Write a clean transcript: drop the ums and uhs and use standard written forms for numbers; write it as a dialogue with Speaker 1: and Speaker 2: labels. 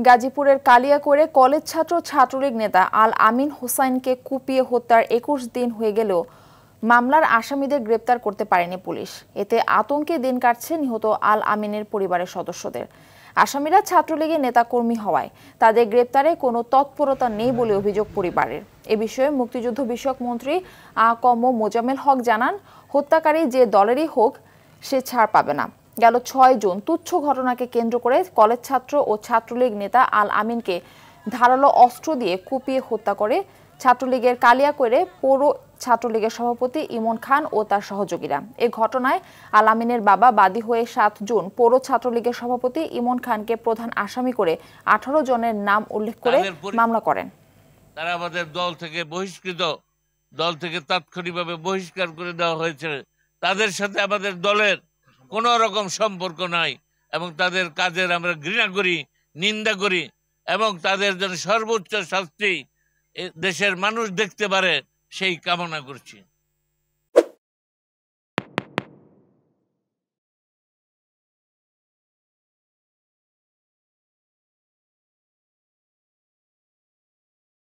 Speaker 1: গাজীপুরের কালিয়াকৈরে কলেজ ছাত্র ছাত্রলীগ নেতা আল আমিন হোসাইনকে কুপিয়ে হত্যার ২১ দিন হয়ে গেলেও মামলার আসামিদের গ্রেপ্তার করতে পারেনি পুলিশ। এতে আতঙ্কে দিন কাটছে নিহত আল আমিনের পরিবারের সদস্যদের। আসামিরা ছাত্রলীগের নেতাকর্মী হওয়ায় তাদের গ্রেপ্তারে কোনো তৎপরতা নেই বলে অভিযোগ পরিবারের। এ বিষয়ে মুক্তিযুদ্ধ বিষয়ক মন্ত্রী আ.ক.ম মোজাম্মেল হক জানান, হত্যাকারী যে দলেরই হোক সে ছাড় পাবে না। গেল ৬ জুন তুচ্ছ ঘটনাকে কেন্দ্র করে কলেজ ছাত্র ও ছাত্রলীগ নেতা আল আমিনকে ধারালো অস্ত্র দিয়ে কুপিয়ে হত্যা করে ছাত্রলীগের কালিয়াকৈরে পৌর ছাত্রলীগের সভাপতি ইমন খান ও তার সহযোগীরা। এ ঘটনায় আল আমিনের বাবা বাদী হয়ে ৭ জুন পৌর ছাত্রলীগের সভাপতি ইমন খানকে প্রধান আসামি করে ১৮ জনের নাম উল্লেখ করে মামলা করেন।
Speaker 2: তারা আমাদের দল থেকে তাৎক্ষণিকভাবে বহিষ্কার করে দেওয়া হয়েছে। তাদের সাথে আমাদের দলের কোনো রকম সম্পর্ক নাই এবং তাদের কাজের আমরা ঘৃণা করি, নিন্দা করি এবং তাদের জন্য সর্বোচ্চ শাস্তি দেশের মানুষ দেখতে পারে সেই কামনা করছি।